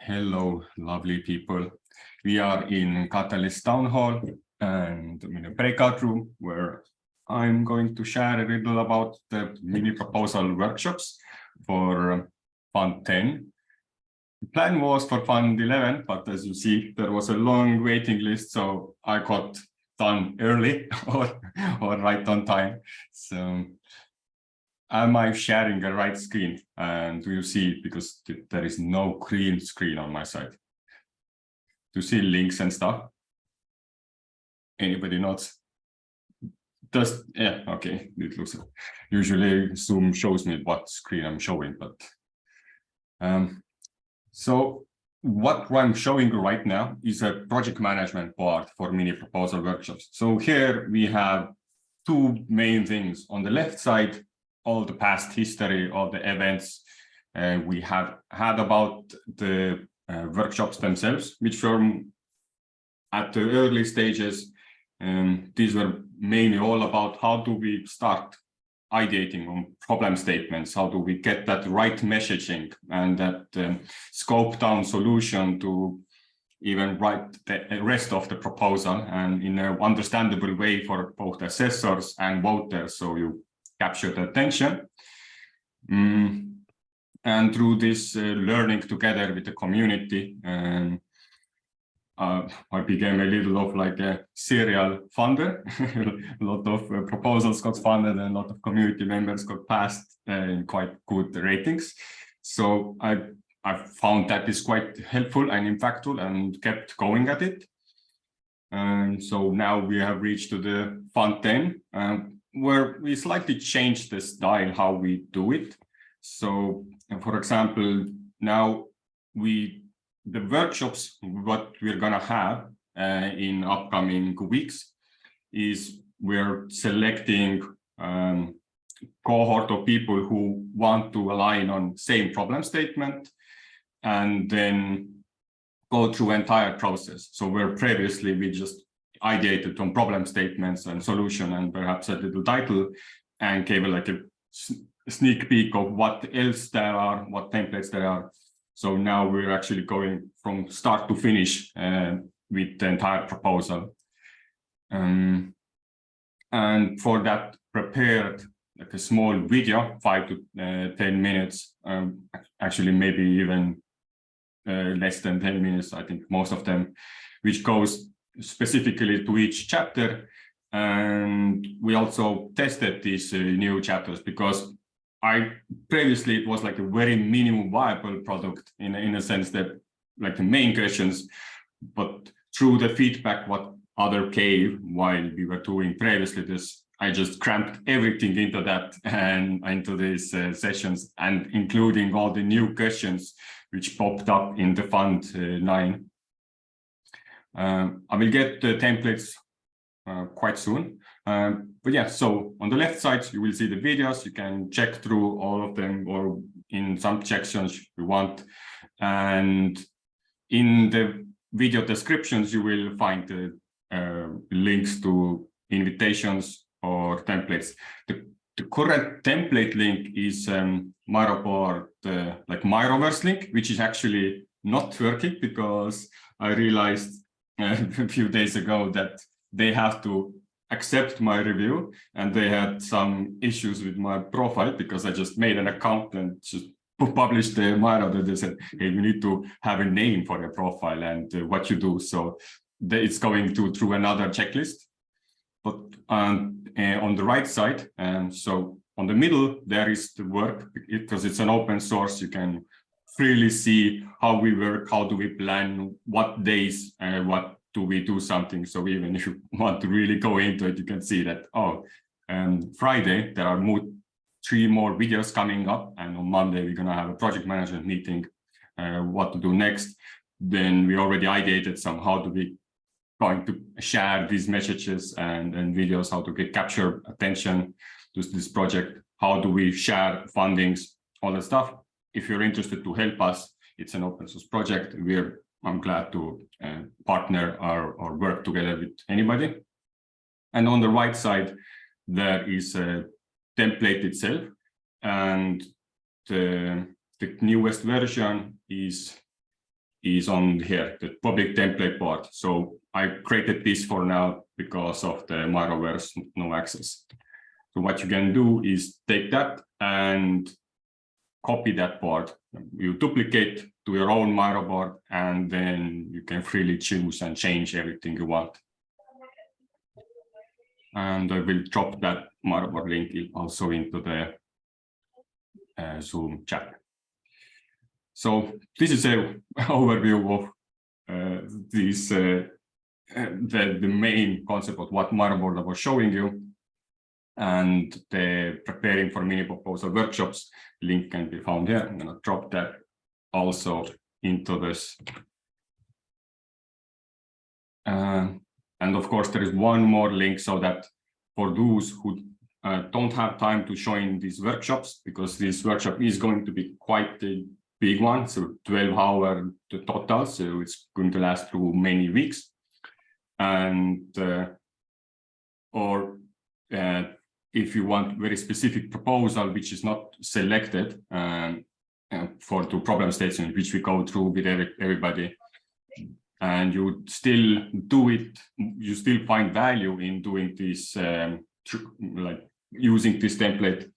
Hello, lovely people. We are in Catalyst Town Hall and in a breakout room where I'm going to share a little about the mini proposal workshops for Fund 10. The plan was for Fund 11, but as you see, there was a long waiting list, so I got done early or right on time. So am I sharing the right screen? And do you see it? Because there is no green screen on my side. Do you see links and stuff? Anybody notes? Yeah, okay. It looks usually Zoom shows me what screen I'm showing, but so what I'm showing right now is a project management part for mini proposal workshops. So here we have two main things. On the left side, all the past history, all the events we have had about the workshops themselves, which were at the early stages. These were mainly all about how do we start ideating on problem statements, how do we get that right messaging and that scope down solution to even write the rest of the proposal and in an understandable way for both assessors and voters, so you capture the attention. And through this learning together with the community, I became a little of like a serial funder. A lot of proposals got funded and a lot of community members got passed in quite good ratings. So I found that is quite helpful and impactful and kept going at it. And so now we have reached to the Fund 10, where we slightly changed the style how we do it. So, for example, now the workshops, what we're going to have in upcoming weeks is we're selecting cohort of people who want to align on same problem statement and then go through entire process. So where previously we just ideated on problem statements and solution and perhaps a little title and gave like a sneak peek of what else there are, what templates there are. So now we're actually going from start to finish with the entire proposal. And for that, prepared like a small video, 5 to 10 minutes, actually maybe even less than 10 minutes, I think most of them, which goes specifically to each chapter. And we also tested these new chapters because previously it was like a very minimum viable product in a sense that like the main questions, but through the feedback what other gave while we were doing previously this, I just cramped everything into that and into these sessions and including all the new questions which popped up in the Fund 9. I will get the templates quite soon. But yeah, so on the left side, you will see the videos. You can check through all of them or in some sections you want. And in the video descriptions, you will find the links to invitations or templates. The current template link is Miro board, like Miroverse link, which is actually not working because I realized a few days ago that they have to accept my review and they had some issues with my profile because I just made an account and just published the Miro that they said, hey, you need to have a name for your profile and what you do. So it's going through another checklist. But on the right side, so on the middle, there is the work because it's an open source. You can freely see how we work, how do we plan, what days, what do we do something. So even if you want to really go into it, you can see that, oh, Friday, there are 3 more videos coming up. And on Monday, we're going to have a project management meeting, what to do next. Then we already ideated some, how do we going to share these messages and videos, how to capture attention to this project, how do we share fundings, all that stuff. If you're interested to help us, it's an open source project. I'm glad to partner or work together with anybody. And on the right side, there is a template itself. And the newest version is is on here, the public template part. So I created this for now because of the Microverse no access. So what you can do is take that and copy that part. You duplicate to your own Miro board, and then you can freely choose and change everything you want. And I will drop that Miro board link also into the Zoom chat. So this is an overview of the main concept of what Miro board I was showing you. And the preparing for mini proposal workshops link can be found here. I'm going to drop that also into this. And of course, there is one more link so that for those who don't have time to join these workshops, because this workshop is going to be quite a big one, so 12-hour total, so it's going to last through many weeks. And if you want very specific proposal, which is not selected for the problem statement, which we go through with everybody, and you still do it, you still find value in doing this, like using this template,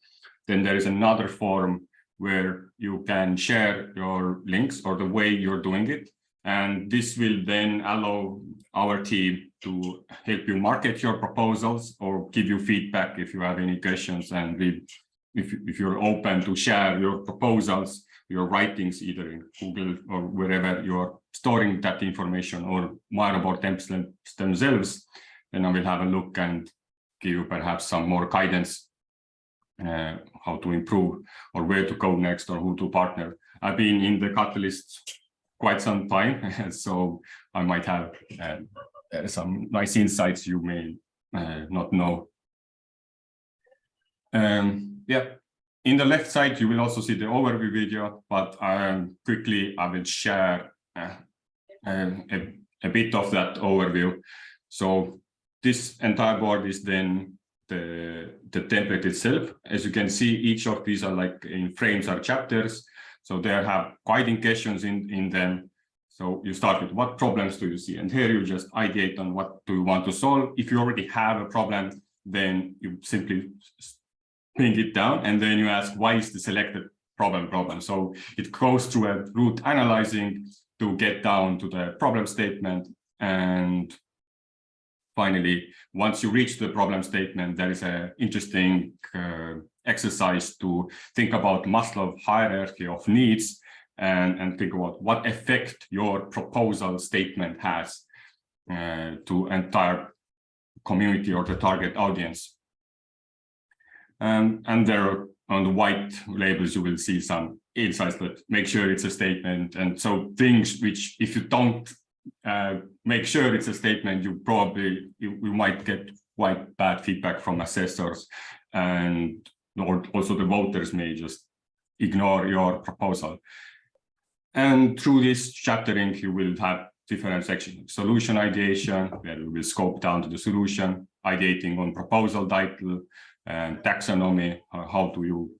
then there is another forum where you can share your links or the way you're doing it. And this will then allow our team to help you market your proposals or give you feedback if you have any questions. And if you're open to share your proposals, your writings, either in Google or wherever you're storing that information, or Miro board templates themselves, then I will have a look and give you perhaps some more guidance how to improve or where to go next or who to partner. I've been in the Catalyst quite some time, so I might have some nice insights you may not know. Yeah, in the left side, you will also see the overview video, but quickly I will share a bit of that overview. So this entire board is then the template itself. As you can see, each of these are like in frames or chapters. So they have guiding questions in them. So you start with what problems do you see? And here you just ideate on what do you want to solve. If you already have a problem, then you simply ping it down, and then you ask, why is the selected problem? So it goes through a root analyzing to get down to the problem statement. And finally, once you reach the problem statement, there is an interesting exercise to think about Maslow's hierarchy of needs and think about what effect your proposal statement has to entire community or the target audience. And there on the white labels, you will see some insights that make sure it's a statement. And so things which, if you don't make sure it's a statement, you might get quite bad feedback from assessors, and also the voters may just ignore your proposal. And through this chaptering, you will have different sections: solution ideation, where we will scope down to the solution, ideating on proposal title, and taxonomy, how do you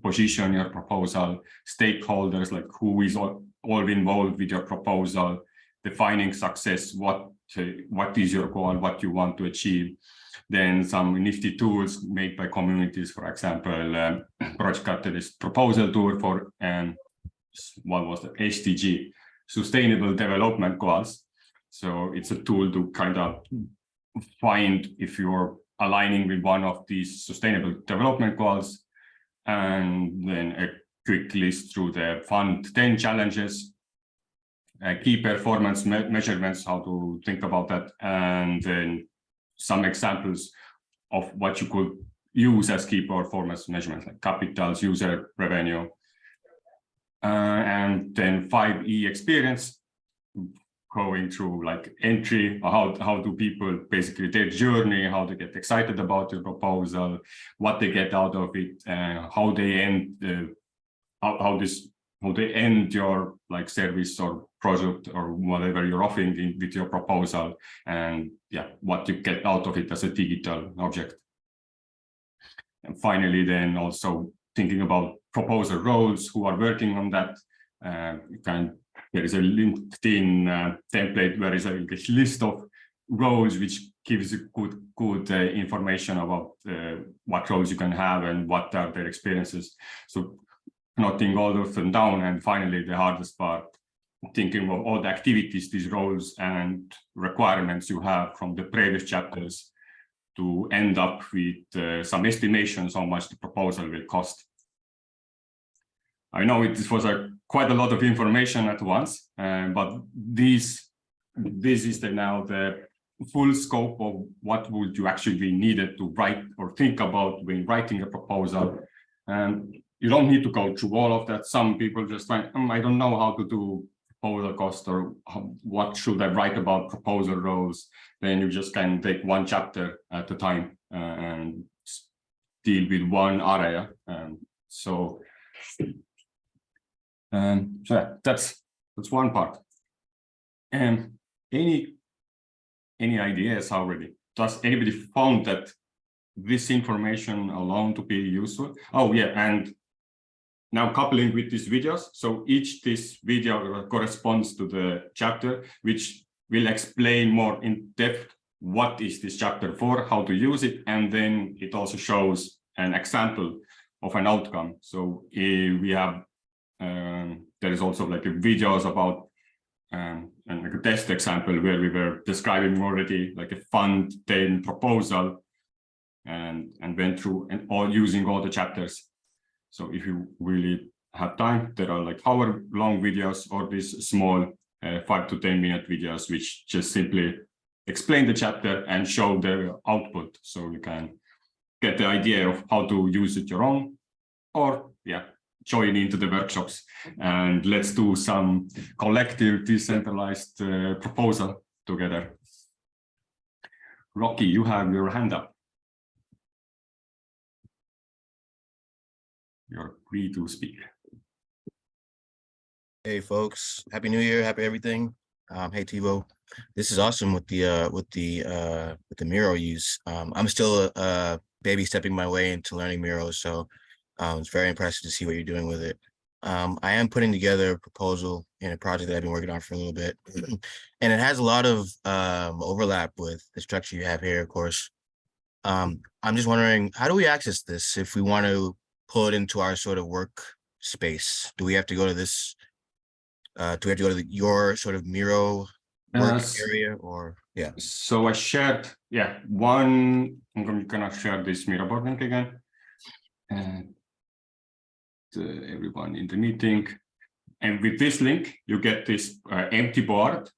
position your proposal, stakeholders, like who is all involved with your proposal, defining success, what is your goal, what you want to achieve. Then some nifty tools made by communities, for example, Project Catalyst proposal tool for what was the SDG, Sustainable Development Goals. So it's a tool to kind of find if you're aligning with one of these Sustainable Development Goals, and then a quick list through the fund 10 challenges, key performance measurements, how to think about that, and then some examples of what you could use as key performance measurements, like capitals, user revenue, and then 5E experience, going through like entry, how do people basically their journey, how they get excited about your proposal, what they get out of it, how they end how they end your like service or project or whatever you're offering with your proposal, and yeah, what you get out of it as a digital object. And finally, then also thinking about proposal roles, who are working on that. You can there is a LinkedIn template where is a list of roles which gives you good information about what roles you can have and what are their experiences. So noting all of them down, and finally the hardest part, thinking of all the activities, these roles and requirements you have from the previous chapters to end up with some estimations how much the proposal will cost. I know it was quite a lot of information at once, but this is now the full scope of what would you actually be needed to write or think about when writing a proposal. And you don't need to go through all of that. Some people just find, I don't know how to do proposal cost, or what should I write about proposal roles. Then you just can take one chapter at a time and deal with one area. So yeah, that's one part. And any ideas already? Does anybody found that this information alone to be useful? Oh yeah, and now coupling with these videos. So this video corresponds to the chapter, which will explain more in depth what is this chapter for, how to use it, and then it also shows an example of an outcome. So we have there is also like videos about and like a test example where we were describing already like a fund then proposal and went through and using all the chapters. So if you really have time, there are like hour-long videos or these small 5 to 10 minute videos which just simply explain the chapter and show the output, so you can get the idea of how to use it your own, or yeah, join into the workshops and let's do some collective decentralized proposal together. Rocky, you have your hand up. You're free to speak. Hey folks, happy New Year, happy everything. Hey Tevo, this is awesome with the Miro use. I'm still baby stepping my way into learning Miro, so it's very impressive to see what you're doing with it. I am putting together a proposal in a project that I've been working on for a little bit, and it has a lot of overlap with the structure you have here, of course. I'm just wondering, how do we access this if we want to pull it into our sort of work space? Do we have to go to this? Do we have to go to your sort of Miro work area, or yeah? So I shared, yeah, I'm gonna share this Miro board link again. And everyone in the meeting, and with this link you get this empty board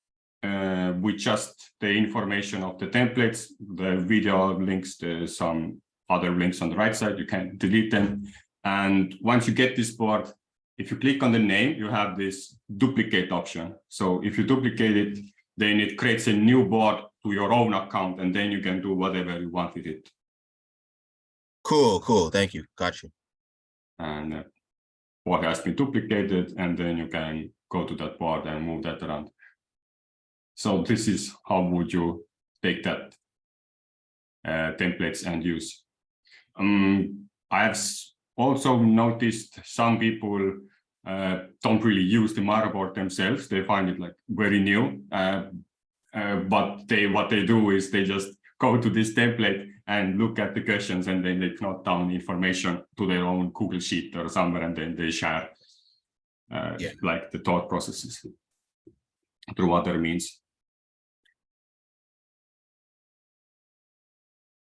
with just the information of the templates, the video links, some other links on the right side. You can delete them, and once you get this board, if you click on the name, you have this duplicate option. So if you duplicate it, then it creates a new board to your own account, and then you can do whatever you want with it. Cool, thank you, got you. And what has been duplicated, and then you can go to that board and move that around. So this is how would you take that templates and use. I have also noticed some people don't really use the Miro board themselves. They find it like very new, but what they do is they just go to this template and look at the questions, and then they note down information to their own Google Sheet or somewhere, and then they share like the thought processes through other means.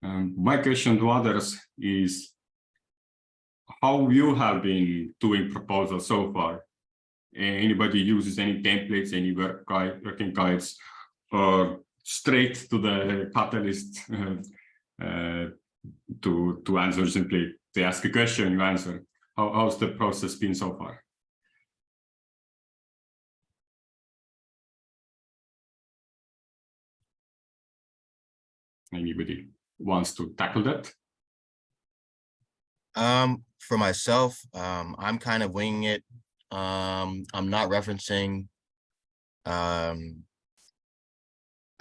My question to others is how you have been doing proposals so far. Anybody uses any templates, any working guides, or straight to the Catalyst to answer? Simply they ask a question, you answer. How's the process been so far? Anybody wants to tackle that? For myself, I'm kind of winging it. I'm not referencing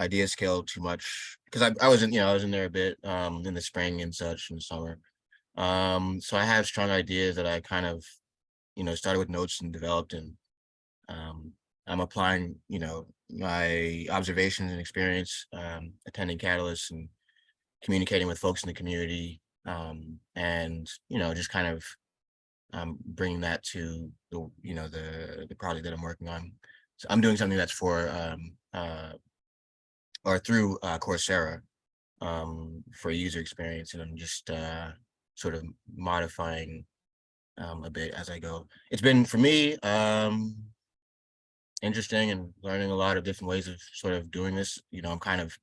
idea scale too much, because I was in there a bit in the spring and such, in the summer. So I have strong ideas that I kind of started with notes and developed, and I'm applying, my observations and experience, attending catalysts and communicating with folks in the community, and just kind of bringing that to the project that I'm working on. So I'm doing something that's for or through Coursera, for user experience, and I'm just sort of modifying a bit as I go. It's been, for me, interesting and learning a lot of different ways of sort of doing this. I'm kind of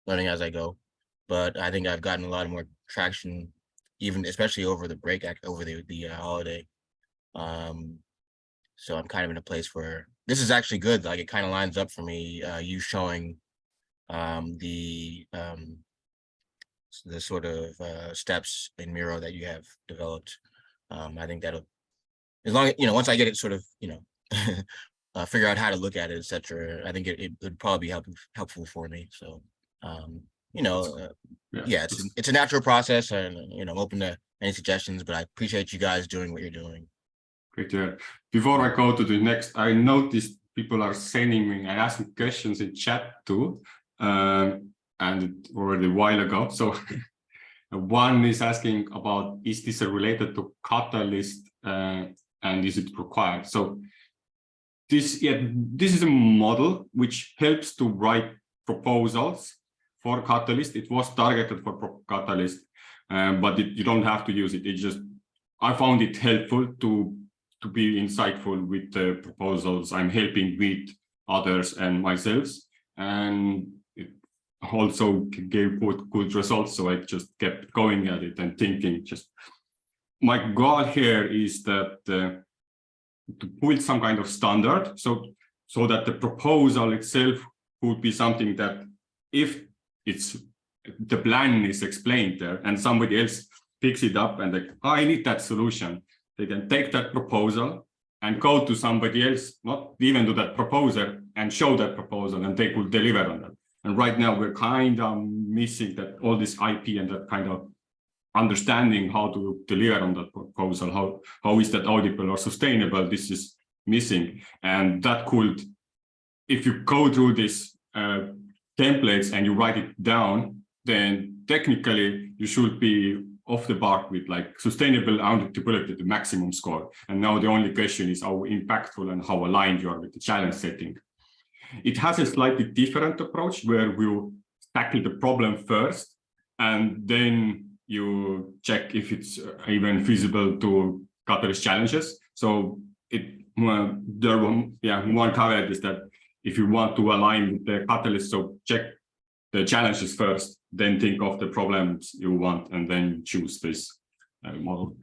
learning as I go, but I think I've gotten a lot more traction, even especially over the break, over the holiday. So I'm kind of in a place where this is actually good. Like, it kind of lines up for me, you showing the sort of steps in Miro that you have developed. I think that'll, as long as, once I get it sort of, figure out how to look at it, etc. I think it would probably be helpful for me. So, yeah, it's a natural process, and I'm open to any suggestions. But I appreciate you guys doing what you're doing. Great to hear. Before I go to the next, I noticed people are sending me and asking questions in chat too, and already a while ago. So one is asking about, is this related to Catalyst, and is it required? So this is a model which helps to write proposals for Catalyst. It was targeted for Catalyst, but you don't have to use it. It just, I found it helpful to be insightful with the proposals I'm helping with others and myself, and it also gave good results. So I just kept going at it and thinking, just my goal here is that to build some kind of standard, so that the proposal itself would be something that, if the plan is explained there and somebody else picks it up and like, oh, I need that solution, they can take that proposal and go to somebody else, not even to that proposer, and show that proposal, and they could deliver on that. And right now we're kind of missing that, all this IP and that kind of understanding how to deliver on that proposal. How is that audible or sustainable? This is missing. And that could, if you go through this templates and you write it down, then technically you should be off the bar with like sustainable auditability, the maximum score. And now the only question is how impactful and how aligned you are with the challenge setting. It has a slightly different approach where we'll tackle the problem first, and then you check if it's even feasible to Catalyst challenges. So one caveat is that if you want to align with the Catalyst, so check the challenges first, then think of the problems you want, and then choose this model.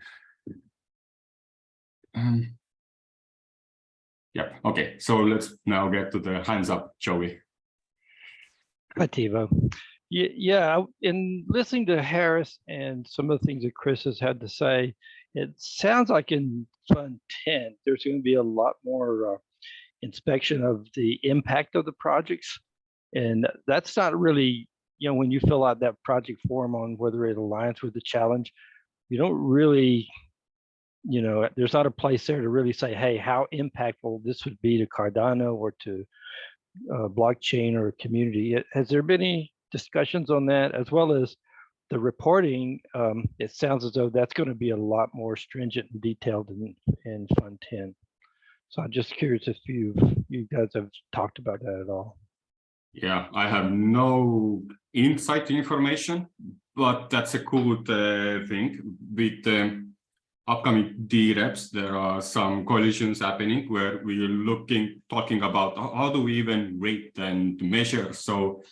Yeah, okay, so let's now get to the hands up, Joey. Hi, Tevo. Yeah, in listening to Harris and some of the things that Chris has had to say, it sounds like in Fund 10, there's going to be a lot more inspection of the impact of the projects. And that's not really, when you fill out that project form on whether it aligns with the challenge, you don't really, there's not a place there to really say, hey, how impactful this would be to Cardano or to blockchain or community. Has there been any discussions on that, as well as the reporting? It sounds as though that's going to be a lot more stringent and detailed in Fund 10. So I'm just curious if you guys have talked about that at all. Yeah, I have no insight information, but that's a cool thing. With upcoming DREPs, there are some coalitions happening where we're talking about how do we even rate and measure. So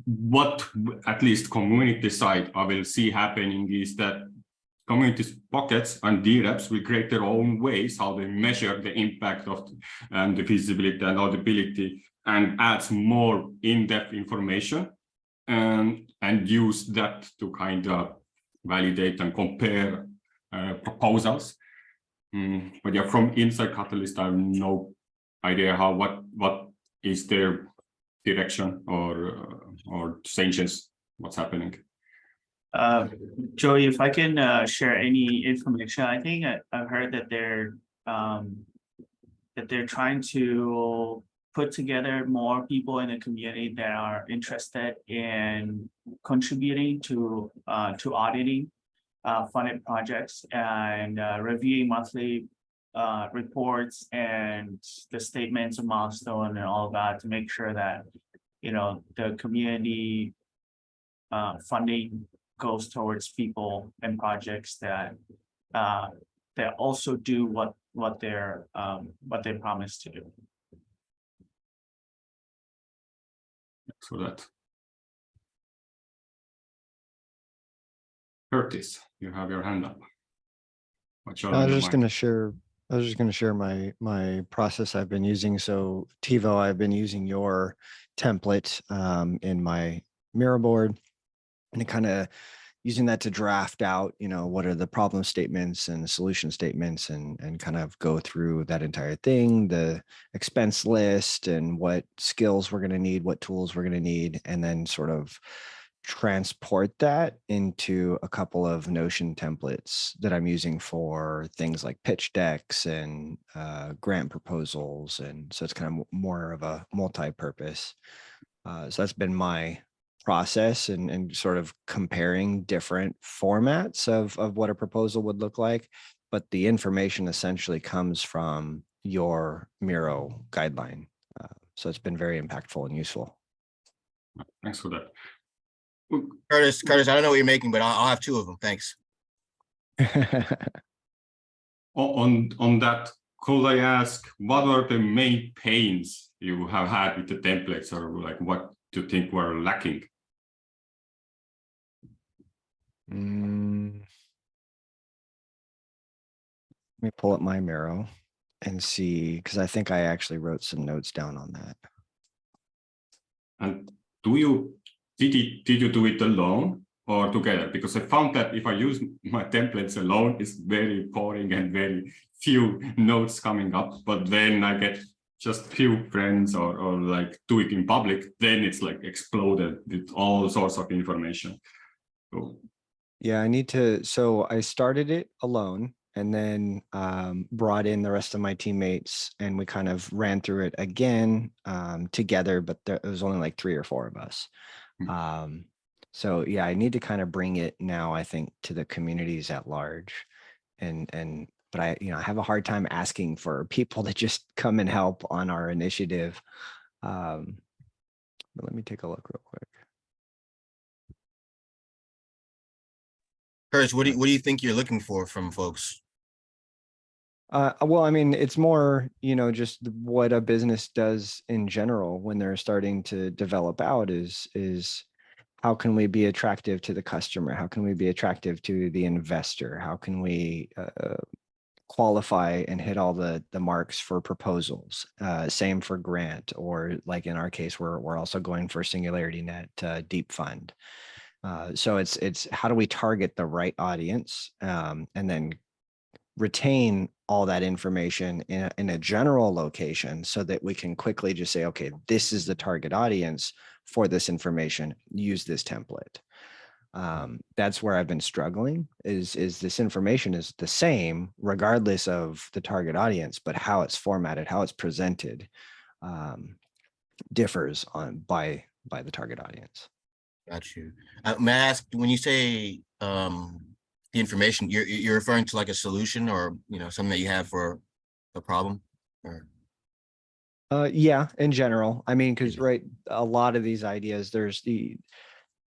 what at least community side I will see happening is that community pockets and DREPs will create their own ways how they measure the impact of the feasibility and audibility, and adds more in-depth information, and use that to kind of validate and compare proposals. But yeah, from inside Catalyst, I have no idea what is their direction or changes, what's happening. Joey, if I can share any information, I think I've heard that they're that they're trying to put together more people in the community that are interested in contributing to auditing funded projects and reviewing monthly reports and the statements of milestone and all that to make sure that, you know, the community funding goes towards people and projects that also do what they promise to do. So that. Curtis, you have your hand up. What's your I was your just mind? going to share my process I've been using. So Tevo, I've been using your template in my Miro board, and kind of using that to draft out, you know, what are the problem statements and solution statements, and kind of go through that entire thing, the expense list and what skills we're going to need, what tools we're going to need, and then sort of transport that into a couple of Notion templates that I'm using for things like pitch decks and grant proposals. And so it's kind of more of a multi-purpose. So that's been my process, and sort of comparing different formats of what a proposal would look like. But the information essentially comes from your Miro guideline. So it's been very impactful and useful. Thanks for that. Curtis, I don't know what you're making, but I'll have 2 of them. Thanks. On that, could I ask, what are the main pains you have had with the templates, or like what do you think were lacking? Let me pull up my Miro and see, because I think I actually wrote some notes down on that. And did you do it alone or together? Because I found that if I use my templates alone, it's very boring and very few notes coming up. But then I get just few friends or like do it in public, then it's like exploded with all sorts of information. So, Yeah, I need to. So I started it alone, and then brought in the rest of my teammates, and we kind of ran through it again together, but it was only like 3 or 4 of us. So yeah, I need to kind of bring it now, I think, to the communities at large. But I have a hard time asking for people to just come and help on our initiative. But let me take a look real quick. Curtis, what do you think you're looking for from folks? Well, I mean, it's more, just what a business does in general when they're starting to develop out is how can we be attractive to the customer? How can we be attractive to the investor? How can we qualify and hit all the marks for proposals? Same for grant, or like in our case, we're also going for Singularity Net Deep Fund. So it's how do we target the right audience, and then retain all that information in a general location so that we can quickly just say, okay, this is the target audience for this information, use this template. That's where I've been struggling is this information is the same regardless of the target audience, but how it's formatted, how it's presented differs by the target audience. Got you. May I ask, when you say the information, you're referring to like a solution or something that you have for a problem? Or yeah, in general. I mean, because right, a lot of these ideas,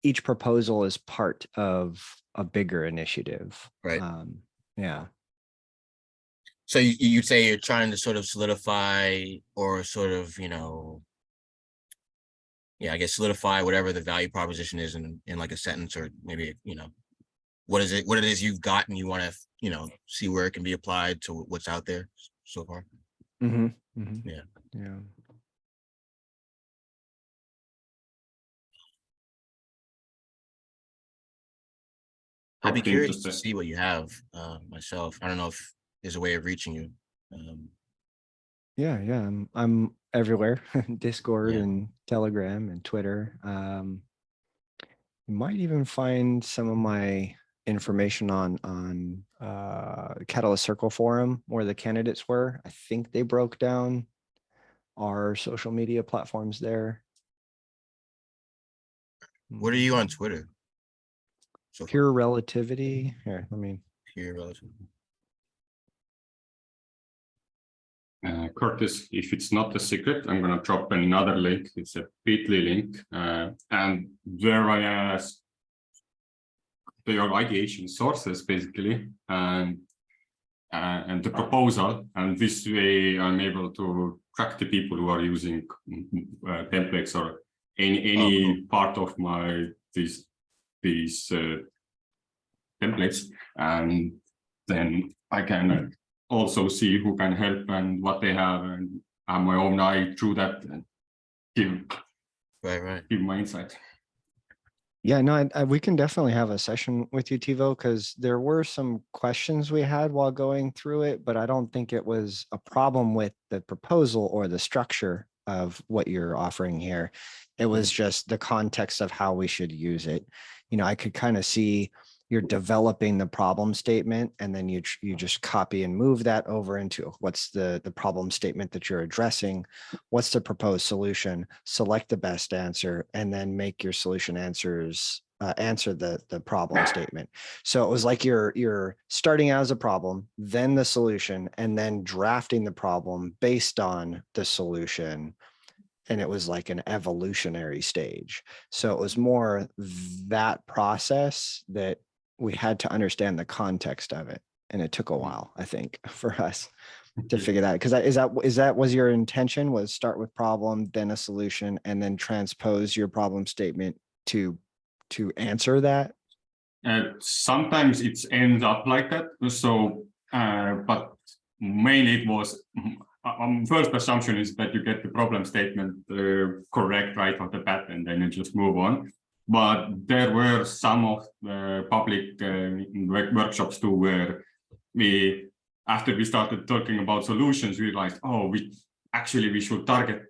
each proposal is part of a bigger initiative. Right. Yeah. So you'd say you're trying to sort of solidify or sort of, I guess solidify whatever the value proposition is in like a sentence, or maybe, what it is you've got and you want to, see where it can be applied to what's out there so far. Mm-hmm. Mm-hmm. Yeah. Yeah. I'd be Okay, curious just to see what you have myself. I don't know if there's a way of reaching you. Yeah. I'm everywhere. Discord Yeah. and Telegram and Twitter. You might even find some of my information on Catalyst Circle forum where the candidates were. I think they broke down our social media platforms there. What are you on Twitter? So Pure relativity. Here, let me. pure relative. Curtis, if it's not a secret, I'm going to drop another link. It's a bit.ly link, and there I asked your ideation sources basically, and the proposal, and this way I'm able to track the people who are using templates or any part of my these templates, and then I can also see who can help and what they have, and have my own eye through that and give my insight. Yeah, no, we can definitely have a session with you, Tevo, because there were some questions we had while going through it, but I don't think it was a problem with the proposal or the structure of what you're offering here. It was just the context of how we should use it. You know, I could kind of see you're developing the problem statement, and then you just copy and move that over into what's the problem statement that you're addressing, what's the proposed solution, select the best answer, and then make your solution answers answer the problem statement. So it was like you're starting out as a problem, then the solution, and then drafting the problem based on the solution. And it was like an evolutionary stage. So it was more that process that we had to understand the context of it. And it took a while, I think, for us to figure that. Because is that was your intention, was start with problem, then a solution, and then transpose your problem statement to answer that? Sometimes it ends up like that. So, but mainly it was, first assumption is that you get the problem statement correct right off the bat, and then you just move on. But there were some of the public workshops too, where after we started talking about solutions, we realized, oh, we should target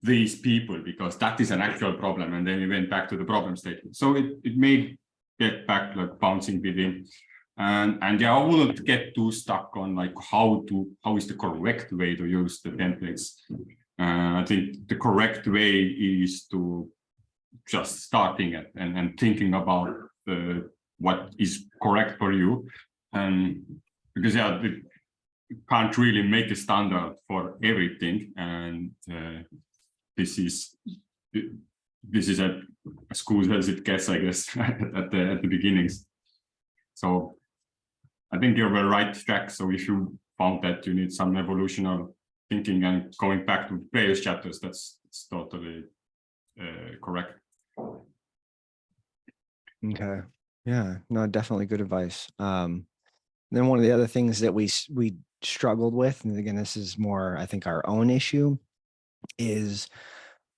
these people because that is an actual problem. And then we went back to the problem statement. So it may get back like bouncing within. And yeah, I wouldn't get too stuck on like how is the correct way to use the templates. I think the correct way is to just starting it and thinking about what is correct for you. And because yeah, you can't really make a standard for everything. And this is as cool as it gets, I guess, at the beginnings. So I think you're on the right track. So if you found that you need some evolutionary thinking and going back to previous chapters, that's totally correct. Okay. Yeah, no, definitely good advice. Then one of the other things that we struggled with, and again, this is more, I think, our own issue, is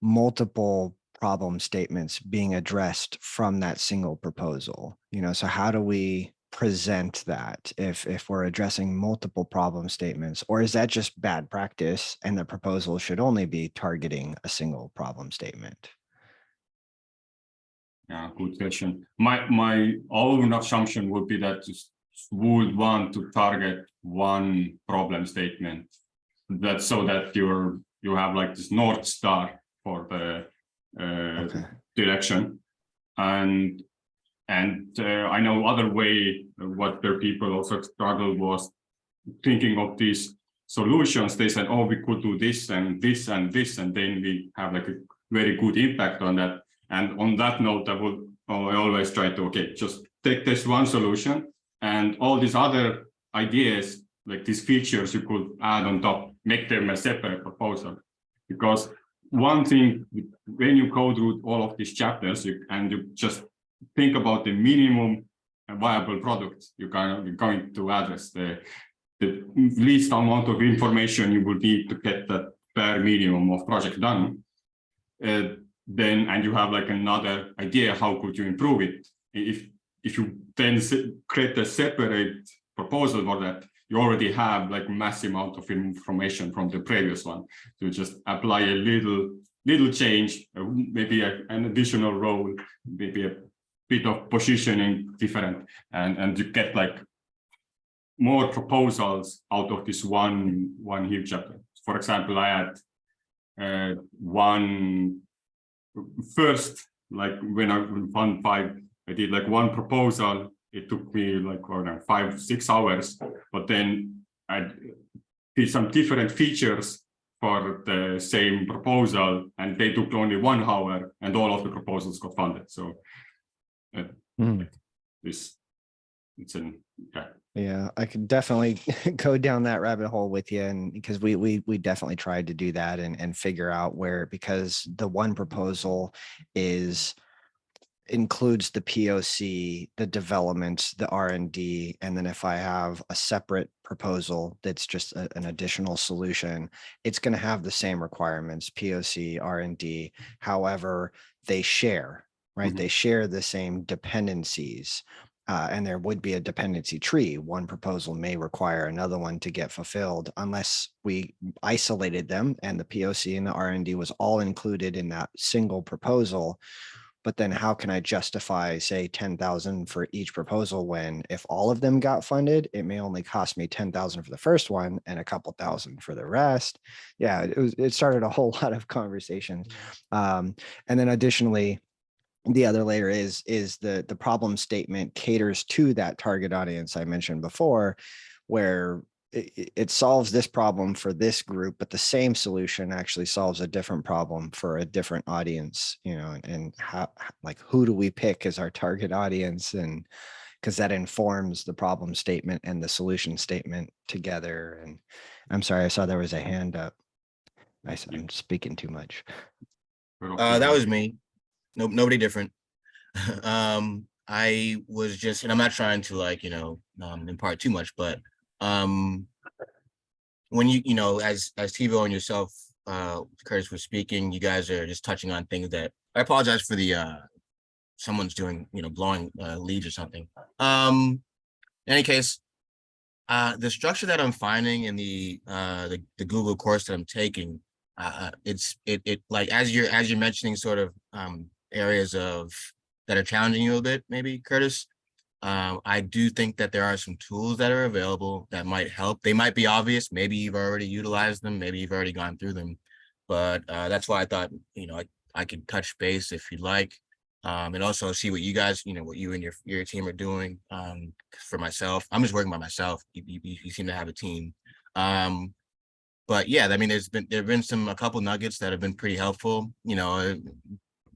multiple problem statements being addressed from that single proposal. You know, so how do we present that if we're addressing multiple problem statements, or is that just bad practice and the proposal should only be targeting a single problem statement? Yeah, good question. My own assumption would be that you would want to target one problem statement, that so that you have like this North Star for the direction. And I know other way what their people also struggled was thinking of these solutions. They said, oh, we could do this and this and this, and then we have like a very good impact on that. And on that note, I always try to, okay, just take this one solution and all these other ideas, like these features you could add on top, make them a separate proposal. Because one thing, when you go through all of these chapters and you just think about the minimum viable product you're going to address, the least amount of information you will need to get that bare minimum of project done, then, and you have like another idea, how could you improve it? If you then create a separate proposal for that, you already have like massive amount of information from the previous one. So just apply a little change, maybe an additional role, maybe a bit of positioning different, and you get like more proposals out of this one huge chapter. For example, I had one first, like when I found 5, I did like one proposal. It took me like 5-6 hours, but then I did some different features for the same proposal, and they took only 1 hour, and all of the proposals got funded. So this, it's an Yeah, I could definitely go down that rabbit hole with you, and because we definitely tried to do that and figure out where, because the one proposal includes the POC, the development, the R&D, and then if I have a separate proposal that's just an additional solution, it's going to have the same requirements, POC, R&D. However, they share, right? Mhm. They share the same dependencies. And there would be a dependency tree. One proposal may require another one to get fulfilled unless we isolated them and the POC and the R&D was all included in that single proposal. But then how can I justify, say, 10,000 for each proposal when if all of them got funded, it may only cost me 10,000 for the first one and a couple thousand for the rest. Yeah, it started a whole lot of conversations. And then additionally, the other layer is the problem statement caters to that target audience I mentioned before, where it solves this problem for this group, but the same solution actually solves a different problem for a different audience, you know, and how, like, who do we pick as our target audience? And because that informs the problem statement and the solution statement together. And I'm sorry, I saw there was a hand up. I'm speaking too much. That was me. Nope, nobody different. I was just, and I'm not trying to like, impart too much, but when as Tevo and yourself, Curtis, was speaking, you guys are just touching on things that I apologize for the someone's doing, blowing leads or something. In any case, the structure that I'm finding in the Google course that I'm taking, it like as you're mentioning sort of areas of that are challenging you a bit, maybe, Curtis. I do think that there are some tools that are available that might help. They might be obvious. Maybe you've already utilized them. Maybe you've already gone through them. But that's why I thought, I could touch base if you'd like. And also see what you guys, what you and your team are doing. For myself, I'm just working by myself. You seem to have a team. But yeah, I mean, there've been a couple nuggets that have been pretty helpful.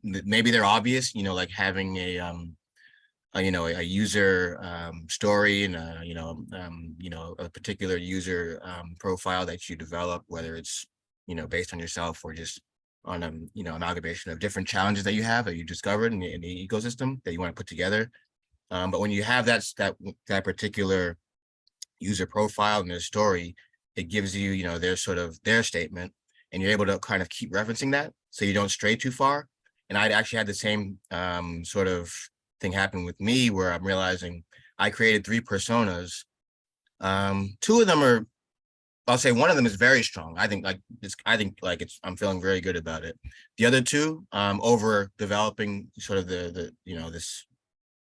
Maybe they're obvious, like having a user story and a particular user profile that you develop, whether it's based on yourself or just on amalgamation of different challenges that you have that you discovered in the ecosystem that you want to put together. But when you have that particular user profile and their story, it gives you their statement, and you're able to kind of keep referencing that so you don't stray too far. And I'd actually had the same sort of thing happen with me, where I'm realizing I created 3 personas. 2 of them are, I'll say one of them is very strong. I'm feeling very good about it. The other 2, over developing sort of this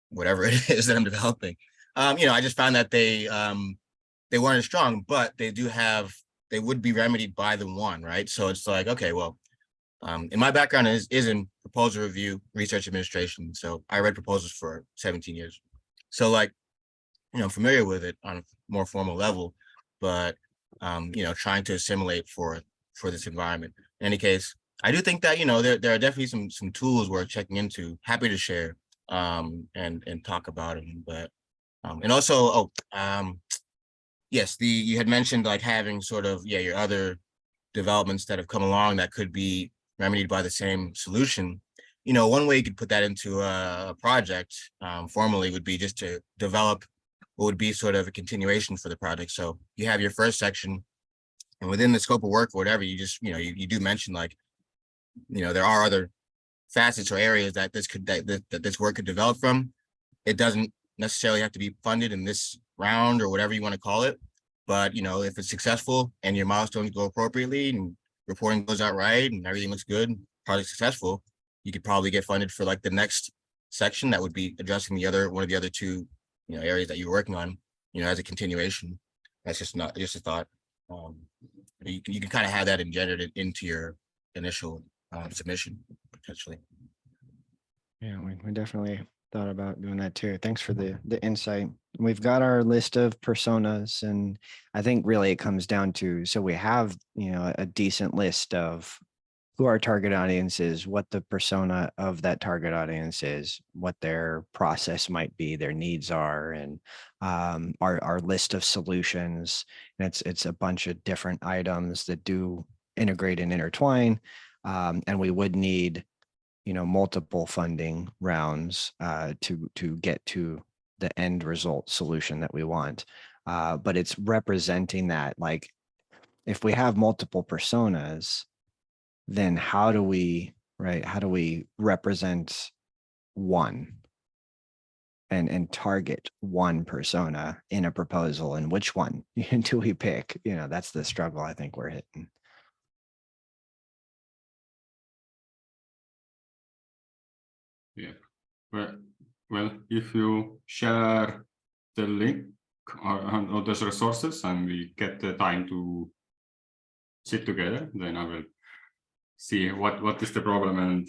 whatever it is that I'm developing. I just found that they weren't as strong, but they would be remedied by the one, right? So it's like, okay, well, and my background is in proposal review, research administration. So I read proposals for 17 years. So like, I'm familiar with it on a more formal level, but trying to assimilate for this environment. In any case, I do think that there are definitely some tools worth checking into. Happy to share and talk about them. But and also, yes, you had mentioned like having sort of your other developments that have come along that could be remedied by the same solution. One way you could put that into a project formally would be just to develop what would be sort of a continuation for the project. So you have your first section, and within the scope of work or whatever, you just you do mention like there are other facets or areas that this work could develop from. It doesn't necessarily have to be funded in this round or whatever you want to call it, but if it's successful and your milestones go appropriately and reporting goes out right and everything looks good, project successful, you could probably get funded for like the next section that would be addressing one of the other 2 areas that you're working on. as a continuation. That's just a thought. You can kind of have that engendered into your initial submission potentially. Yeah, we definitely thought about doing that too. Thanks for the insight. We've got our list of personas, and I think really it comes down to, so we have, a decent list of who our target audience is, what the persona of that target audience is, what their process might be, their needs are, and our list of solutions. And it's a bunch of different items that do integrate and intertwine. And we would need, multiple funding rounds to get to the end result solution that we want. But it's representing that, like, if we have multiple personas, then how do we represent one and target one persona in a proposal, and which one do we pick? That's the struggle I think we're hitting. Yeah. Well, if you share the link or those resources and we get the time to sit together, then I will see what is the problem, and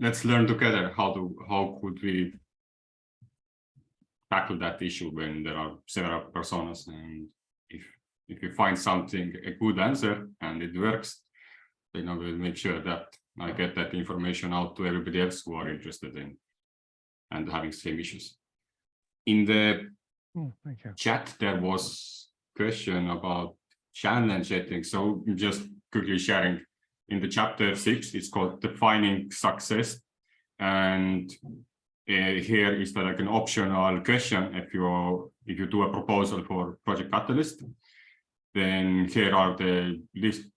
let's learn together how could we tackle that issue when there are several personas. And if you find something, a good answer, and it works, then I will make sure that I get that information out to everybody else who are interested in and having same issues. In the chat, there was a question about challenge setting. So just quickly sharing, in the chapter 6, it's called Defining Success. And here is like an optional question. If you do a proposal for Project Catalyst, then here are the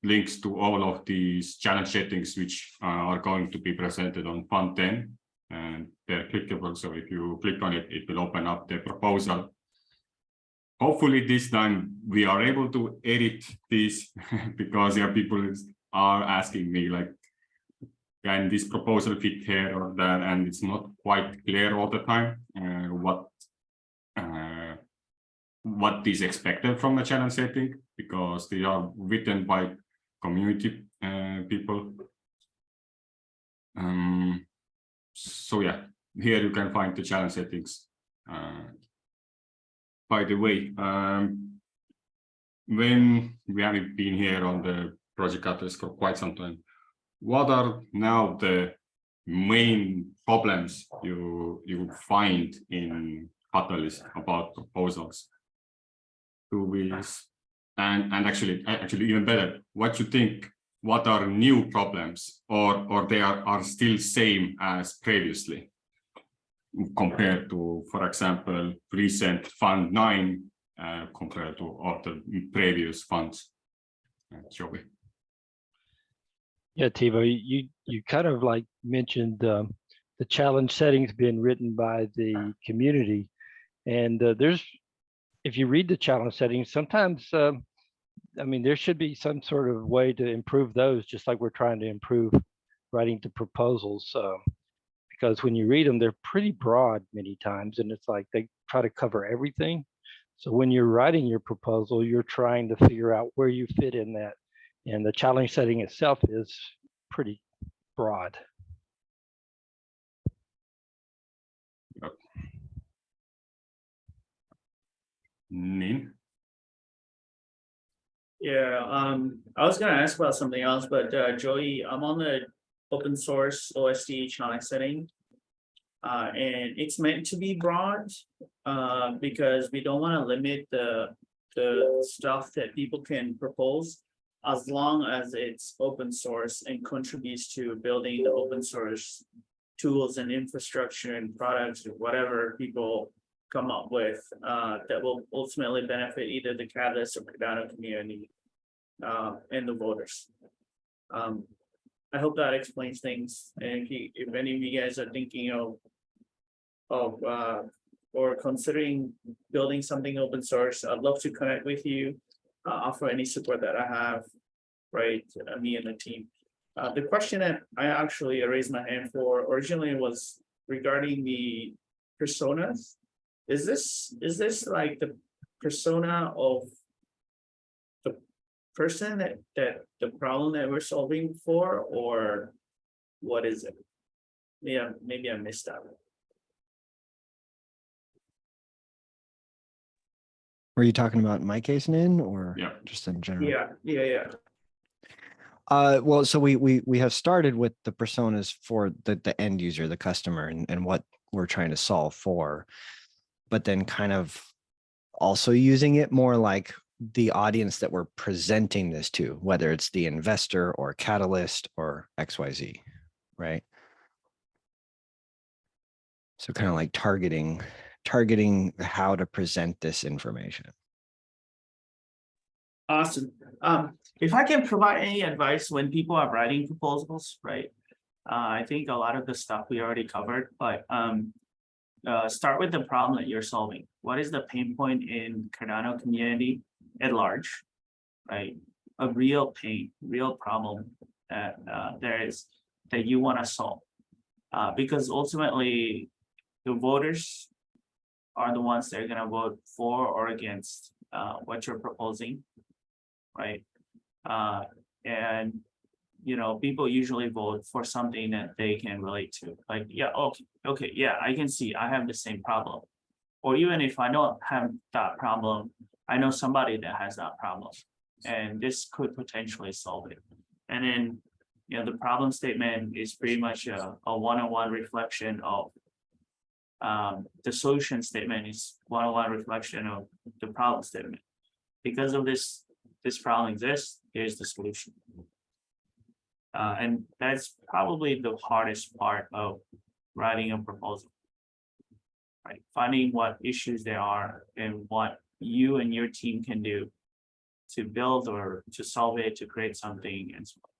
links to all of these challenge settings, which are going to be presented on Fund 10, and they're clickable. So if you click on it, it will open up the proposal. Hopefully this time we are able to edit this because people are asking me, like, can this proposal fit here or there, and it's not quite clear all the time what is expected from the challenge setting, because they are written by community people. So yeah, here you can find the challenge settings. By the way, when we haven't been here on the Project Catalyst for quite some time, what are now the main problems you find in Catalyst about proposals? And actually even better, what you think, what are new problems, or they are still same as previously compared to, for example, recent Fund 9 compared to all the previous funds? Joey. Yeah, Tevo, you kind of like mentioned the challenge settings being written by the community, and if you read the challenge settings, sometimes there should be some sort of way to improve those, just like we're trying to improve writing the proposals, because when you read them, they're pretty broad many times, and it's like they try to cover everything. So when you're writing your proposal, you're trying to figure out where you fit in that. And the challenge setting itself is pretty broad. Yep. Nin? Yeah, I was gonna ask about something else, but Joey, I'm on the open source OSD challenge setting. And it's meant to be broad because we don't want to limit the stuff that people can propose, as long as it's open source and contributes to building the open source tools and infrastructure and products or whatever people come up with that will ultimately benefit either the Catalyst or Cardano community and the voters. I hope that explains things. And if any of you guys are thinking of or considering building something open source, I'd love to connect with you, offer any support that I have, right? Me and the team. The question that I actually raised my hand for originally was regarding the personas. Is this like persona of the person that the problem that we're solving for, or what is it? Yeah, maybe I missed that. Were you talking about in my case, Nin, or Yeah. just in general? Yeah. Well, so we have started with the personas for the end user, the customer, and what we're trying to solve for, but then kind of also using it more like the audience that we're presenting this to, whether it's the investor or catalyst or XYZ, right? So kind of like targeting how to present this information. Awesome. If I can provide any advice when people are writing proposals, right? I think a lot of the stuff we already covered, but start with the problem that you're solving. What is the pain point in Cardano community at large, right? A real pain, real problem that there is that you want to solve, because ultimately the voters are the ones that are going to vote for or against what you're proposing, right? And people usually vote for something that they can relate to. Like, yeah, okay, yeah, I can see I have the same problem. Or even if I don't have that problem, I know somebody that has that problem, and this could potentially solve it. And then, the problem statement is pretty much a one-on-one reflection of the solution statement is one-on-one reflection of the problem statement. Because of this problem exists, here's the solution. And that's probably the hardest part of writing a proposal, right? Finding what issues there are and what you and your team can do to build or to solve it, to create something, and so on.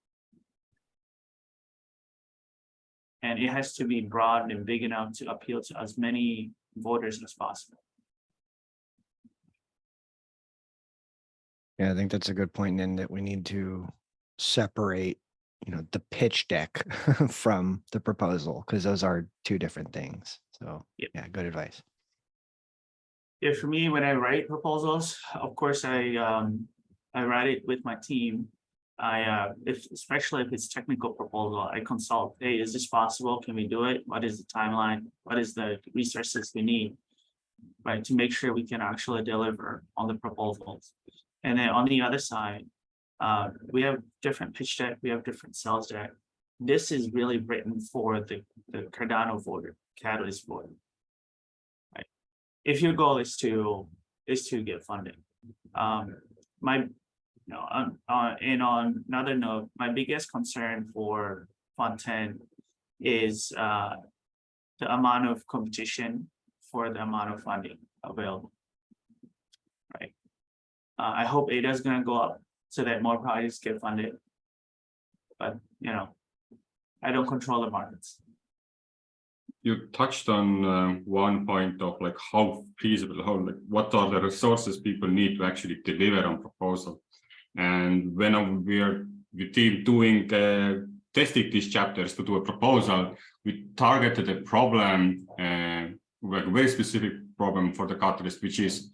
And it has to be broad and big enough to appeal to as many voters as possible. Yeah, I think that's a good point, in that we need to separate, the pitch deck from the proposal, because those are two different things. So Yep. yeah, good advice. Yeah, for me, when I write proposals, of course, I write it with my team. Especially if it's technical proposal, I consult. Hey, is this possible? Can we do it? What is the timeline? What is the resources we need, right, to make sure we can actually deliver on the proposals? And then on the other side, we have different pitch deck, we have different sales deck. This is really written for the Cardano voter, Catalyst voter. Right. If your goal is to get funding, and on another note, my biggest concern for Fund 10 is the amount of competition for the amount of funding available. Right. I hope ADA is going to go up so that more projects get funded. But, I don't control the markets. You touched on one point of like how feasible, what are the resources people need to actually deliver on proposal. And when we are the team doing testing these chapters to do a proposal, we targeted a problem, like a very specific problem for the Catalyst, which is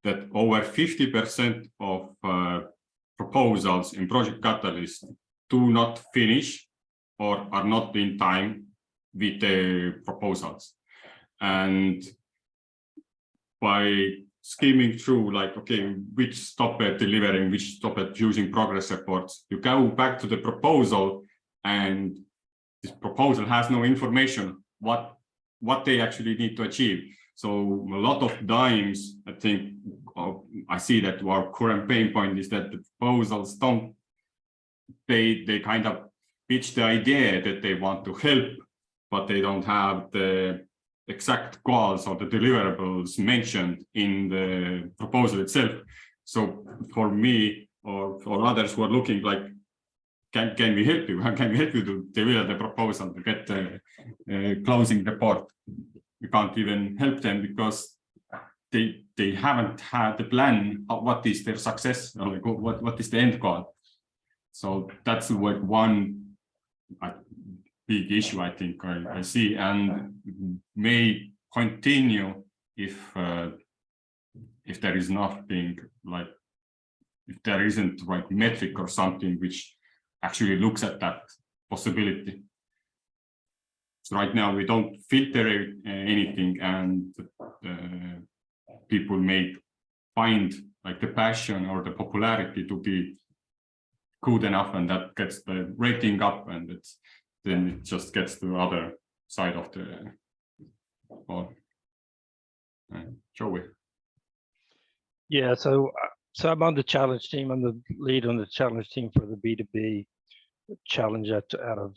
that over 50% of proposals in Project Catalyst do not finish or are not in time with the proposals. And by skimming through, like, okay, which stop at delivering, which stop at using progress reports, you go back to the proposal, and this proposal has no information what they actually need to achieve. So a lot of times, I think, I see that our current pain point is that the proposals don't, they kind of pitch the idea that they want to help, but they don't have the exact goals or the deliverables mentioned in the proposal itself. So for me or for others who are looking like, can we help you? How can we help you to deliver the proposal to get the closing report? We can't even help them because they haven't had the plan of what is their success, or like what is the end goal. So that's what one big issue I think I see, and may continue if if there is nothing like, if there isn't like metric or something which actually looks at that possibility. So right now we don't filter anything, and people may find like the passion or the popularity to be good enough, and that gets the rating up, and then it just gets to the other side of the Joey. Yeah, so I'm on the challenge team. I'm the lead on the challenge team for the B2B challenge out of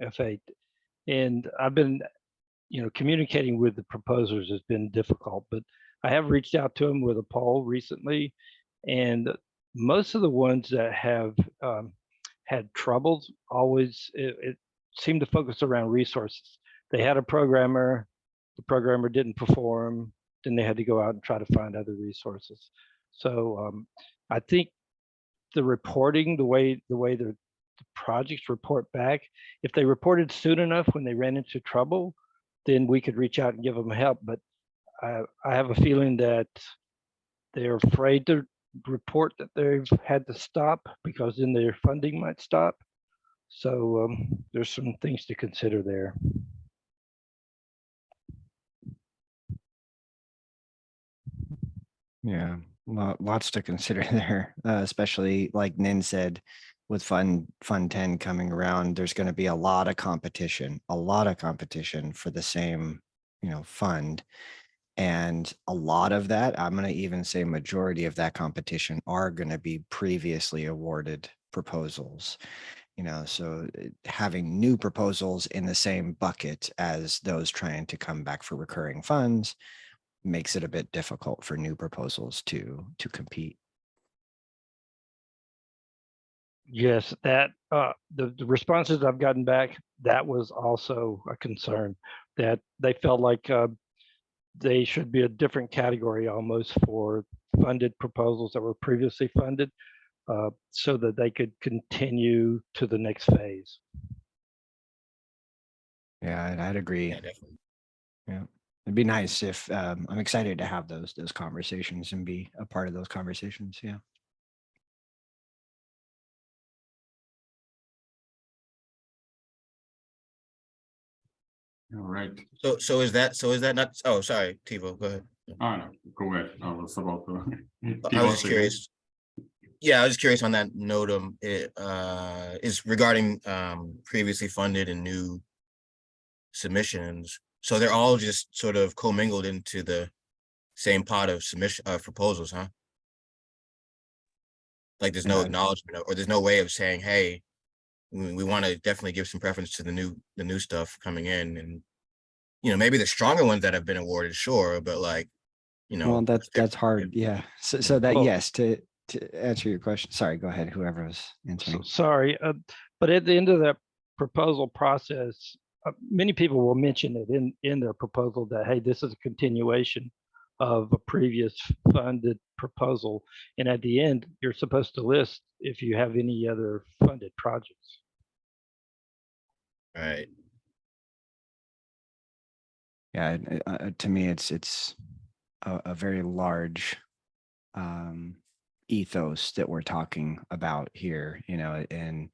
F8, and I've been, communicating with the proposers has been difficult, but I have reached out to them with a poll recently, and most of the ones that have had troubles always it seemed to focus around resources. They had a programmer, the programmer didn't perform, then they had to go out and try to find other resources. So I think the reporting, the way the projects report back, if they reported soon enough when they ran into trouble, then we could reach out and give them help. But I have a feeling that they're afraid to report that they've had to stop, because then their funding might stop. So there's some things to consider there. Yeah, lots to consider there, especially like Nin said, with Fund 10 coming around, there's going to be a lot of competition for the same, fund. And a lot of that, I'm going to even say majority of that competition are going to be previously awarded proposals. So having new proposals in the same bucket as those trying to come back for recurring funds makes it a bit difficult for new proposals to compete. Yes, that the responses I've gotten back, that was also a concern, that they felt like they should be a different category almost for funded proposals that were previously funded, so that they could continue to the next phase. Yeah, I'd agree. Yeah, definitely. Yeah, it'd be nice if I'm excited to have those conversations and be a part of those conversations. Yeah. All right. So is that not, oh, sorry, Tevo, go ahead. Oh no, go ahead. I was about to. I was just curious. Yeah, I was just curious on that note. Is regarding previously funded and new submissions. So they're all just sort of commingled into the same pot of submission proposals, huh? Like there's no Yeah. acknowledgement or there's no way of saying, hey, we want to definitely give some preference to the new stuff coming in, and maybe the stronger ones that have been awarded, sure, but like, Well, that's hard. Yeah. So that, Well- yes, to answer your question. Sorry, go ahead. Whoever was So, answering. sorry, but at the end of that proposal process, many people will mention it in their proposal that, hey, this is a continuation of a previous funded proposal. And at the end, you're supposed to list if you have any other funded projects. Right. Yeah, to me, it's a very large ethos that we're talking about here, and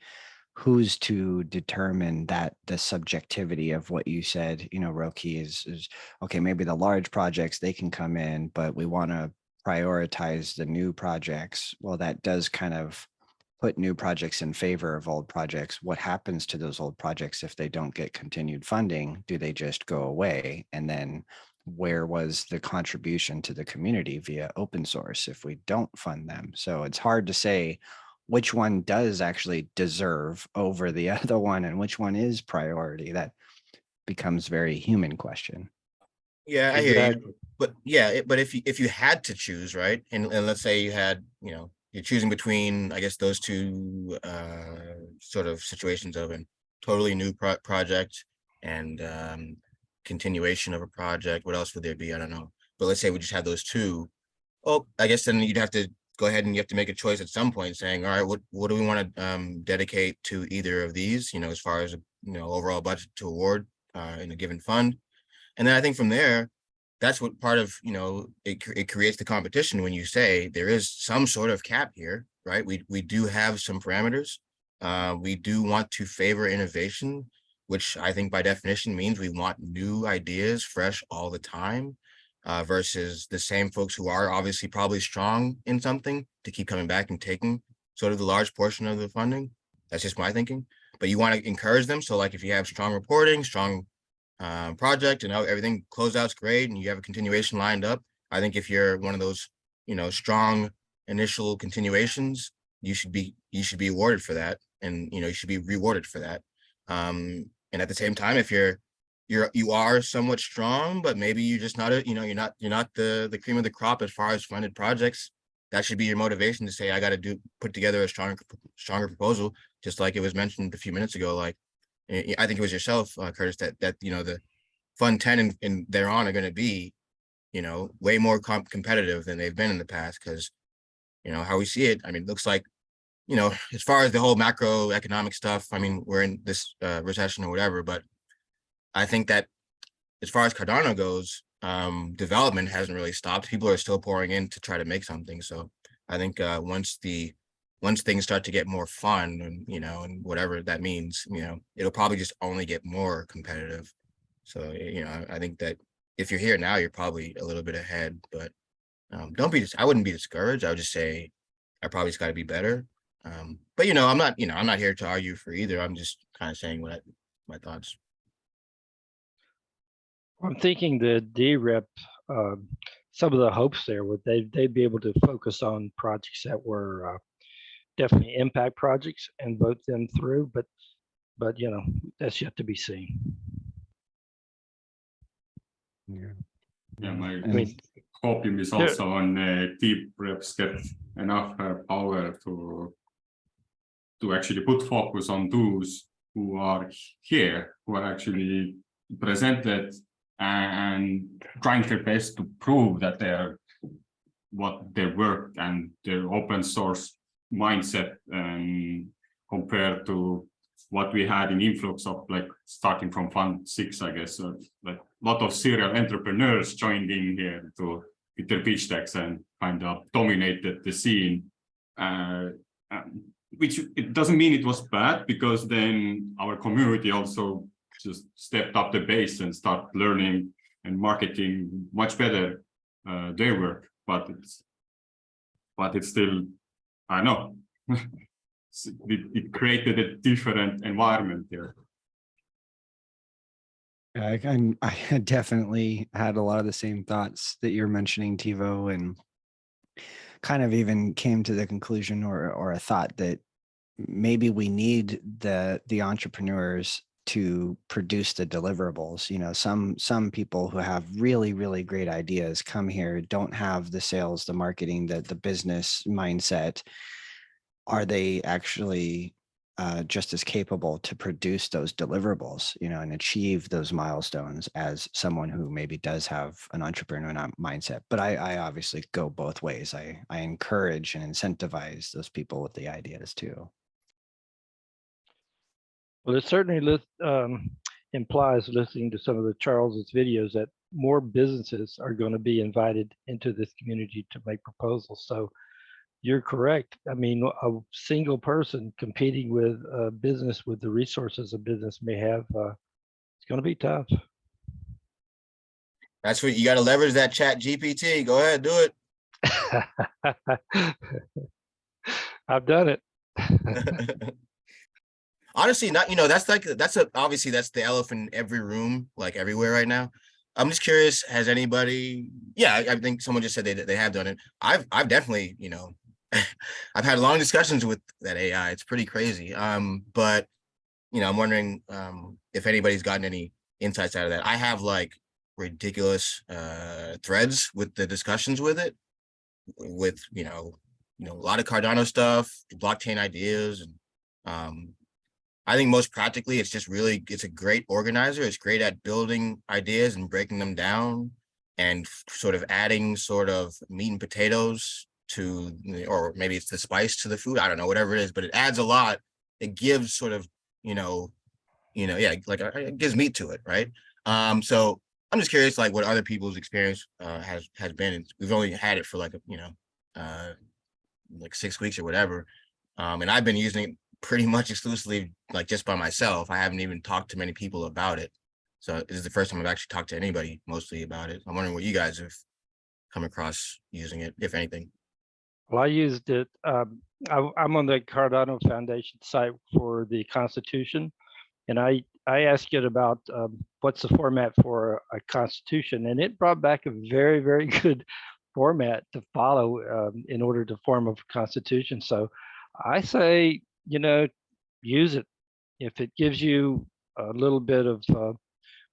who's to determine that the subjectivity of what you said, Roki, is okay, maybe the large projects, they can come in, but we want to prioritize the new projects. Well, that does kind of put new projects in favor of old projects. What happens to those old projects if they don't get continued funding? Do they just go away? And then where was the contribution to the community via open source if we don't fund them? So it's hard to say which one does actually deserve over the other one and which one is priority. That becomes very human question. Yeah, I hear Exactly. you. But yeah, but if you had to choose, right? And let's say you had, you're choosing between, I guess, those two sort of situations of a totally new project and continuation of a project. What else would there be? I don't know. But let's say we just had those two. Oh, I guess then you'd have to go ahead and you have to make a choice at some point saying, all right, what do we want to dedicate to either of these, as far as, overall budget to award in a given fund. And then I think from there, that's what part of, it creates the competition when you say there is some sort of cap here, right? We do have some parameters. We do want to favor innovation, which I think by definition means we want new ideas fresh all the time, versus the same folks who are obviously probably strong in something to keep coming back and taking sort of the large portion of the funding. That's just my thinking. But you want to encourage them. So like if you have strong reporting, strong project, and everything closeout's great, and you have a continuation lined up, I think if you're one of those, strong initial continuations, you should be awarded for that, and you should be rewarded for that. And at the same time, if you are somewhat strong, but maybe you're just not you're not the cream of the crop as far as funded projects, that should be your motivation to say, I got to put together a stronger proposal, just like it was mentioned a few minutes ago. Like, I think it was yourself, Curtis, that the Fund 10 and thereon are going to be, way more competitive than they've been in the past, because, how we see it, I mean, it looks like, as far as the whole macroeconomic stuff, I mean, we're in this recession or whatever, but I think that as far as Cardano goes, development hasn't really stopped. People are still pouring in to try to make something. So I think once things start to get more fun, and and whatever that means, it'll probably just only get more competitive. So I think that if you're here now, you're probably a little bit ahead, but I wouldn't be discouraged. I would just say I probably just got to be better. But I'm not here to argue for either. I'm just kind of saying my thoughts. I'm thinking the DREP, some of the hopes there would they'd be able to focus on projects that were definitely impact projects and vote them through, but that's yet to be seen. Yeah, my And- hoping is also on deep reps get enough power to actually put focus on those who are here, who are actually presented and trying their best to prove that what their work and their open source mindset, compared to what we had in influx of, like, starting from Fund 6, I guess, like a lot of serial entrepreneurs joined in here with their pitch decks and kind of dominated the scene, which it doesn't mean it was bad, because then our community also just stepped up the base and start learning and marketing much better their work, but it's still, I know, it created a different environment there. I had definitely had a lot of the same thoughts that you're mentioning, Tevo, and kind of even came to the conclusion or a thought that maybe we need the entrepreneurs to produce the deliverables. Some people who have really, really great ideas come here, don't have the sales, the marketing, the business mindset. Are they actually just as capable to produce those deliverables, and achieve those milestones as someone who maybe does have an entrepreneur mindset? But I obviously go both ways. I encourage and incentivize those people with the ideas too. Well, it certainly implies, listening to some of the Charles's videos, that more businesses are going to be invited into this community to make proposals. So you're correct. I mean, a single person competing with a business with the resources a business may have, it's going to be tough. That's what you got to leverage, that Chat GPT. Go ahead, do it. I've done it. Honestly, obviously that's the elephant in every room, like everywhere right now. I'm just curious, has anybody, I think someone just said they have done it. I've definitely, I've had long discussions with that AI. It's pretty crazy. But I'm wondering if anybody's gotten any insights out of that. I have like ridiculous threads with the discussions with it, with a lot of Cardano stuff, blockchain ideas, and I think most practically, it's a great organizer. It's great at building ideas and breaking them down and sort of adding sort of meat and potatoes to, or maybe it's the spice to the food. I don't know, whatever it is, but it adds a lot. It gives sort of, it gives meat to it, right? So I'm just curious, like what other people's experience has been. We've only had it for like like 6 weeks or whatever, and I've been using it pretty much exclusively like just by myself. I haven't even talked to many people about it, so this is the first time I've actually talked to anybody mostly about it. I'm wondering what you guys have come across using it, if anything. Well, I used it. I'm on the Cardano Foundation site for the Constitution, and I asked it about what's the format for a Constitution, and it brought back a very, very good format to follow in order to form a Constitution. So I say, use it. If it gives you a little bit of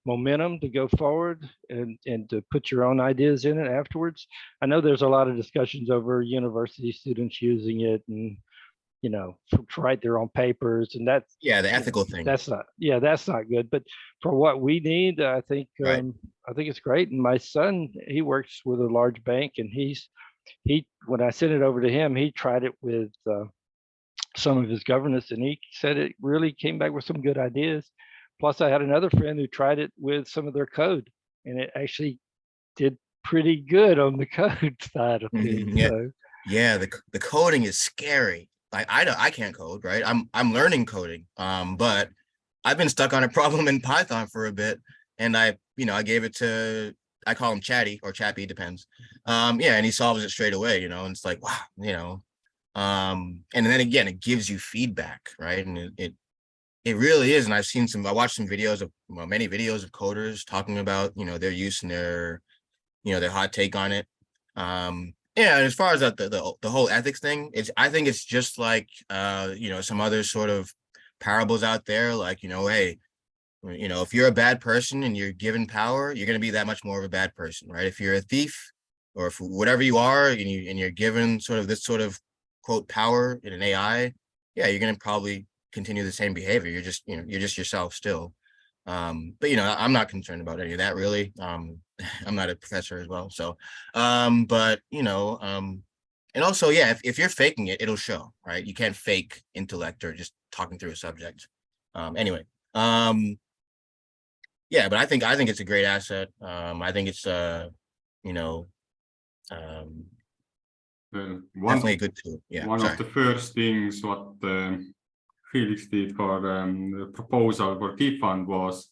momentum to go forward and to put your own ideas in it afterwards. I know there's a lot of discussions over university students using it and, to write their own papers, and that's, Yeah, the ethical thing. that's not good. But for what we need, I think Right. I think it's great. And my son, he works with a large bank, and he when I sent it over to him, he tried it with some of his governance, and he said it really came back with some good ideas. Plus, I had another friend who tried it with some of their code, and it actually did pretty good on the code side of things. Yeah. So, Yeah, the coding is scary. Like I can't code, right? I'm learning coding. But I've been stuck on a problem in Python for a bit, and I gave it to, I call him Chatty or Chappy, depends. Yeah, and he solves it straight away, and it's like, wow, and then again, it gives you feedback, right? And it really is. And I watched some videos of, many videos of coders talking about, their use and their hot take on it. Yeah, and as far as the whole ethics thing, I think it's just like some other sort of parables out there, like, hey, if you're a bad person and you're given power, you're going to be that much more of a bad person, right? If you're a thief, or if whatever you are, and you're given sort of this sort of quote power in an AI, yeah, you're going to probably continue the same behavior. You're just yourself still. But I'm not concerned about any of that, really. I'm not a professor as well, so but and also, yeah, if you're faking it, it'll show, right? You can't fake intellect or just talking through a subject. Anyway, yeah, but I think it's a great asset. I think it's definitely a good tool. Yeah, one of the first things what Felix did for the proposal for Key Fund was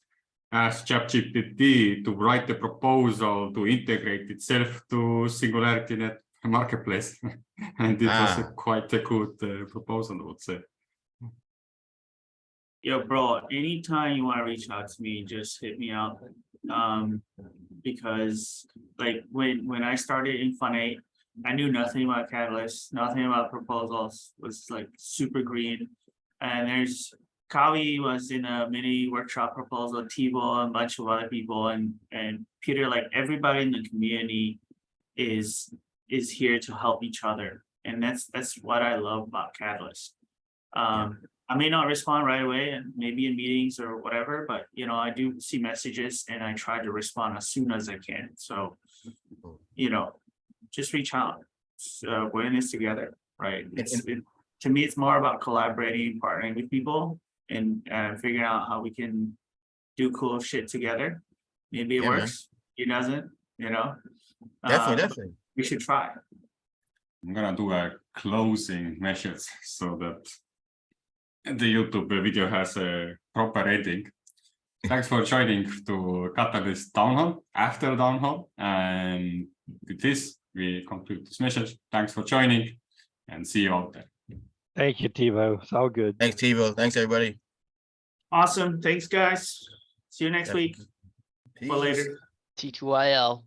ask ChatGPT to write the proposal to integrate itself to Singularity Net marketplace, and it was quite a good proposal, I would say. Yo, bro, anytime you want to reach out to me, just hit me up. Because like when I started in Fund 8, I knew nothing about Catalyst, nothing about proposals, was like super green. And there's Kawi was in a mini workshop proposal, Tevo and a bunch of other people, and Peter, like everybody in the community is here to help each other. And that's what I love about Catalyst. I may not respond right away, and maybe in meetings or whatever, but I do see messages and I try to respond as soon as I can. So, just reach out. So we're in this together, right? To me, it's more about collaborating, partnering with people, and figuring out how we can do cool shit together. Maybe it works, it doesn't, Definitely. We should try. I'm gonna do a closing measures so that the YouTube video has a proper ending. Thanks for joining to Catalyst Town Hall after Town Hall, and with this we conclude this message. Thanks for joining, and see you out there. thank you, Tevo. It's all good. Thanks, Tevo. Thanks, everybody. Awesome. Thanks, guys. See you next week. Peace. Or later. T2IL.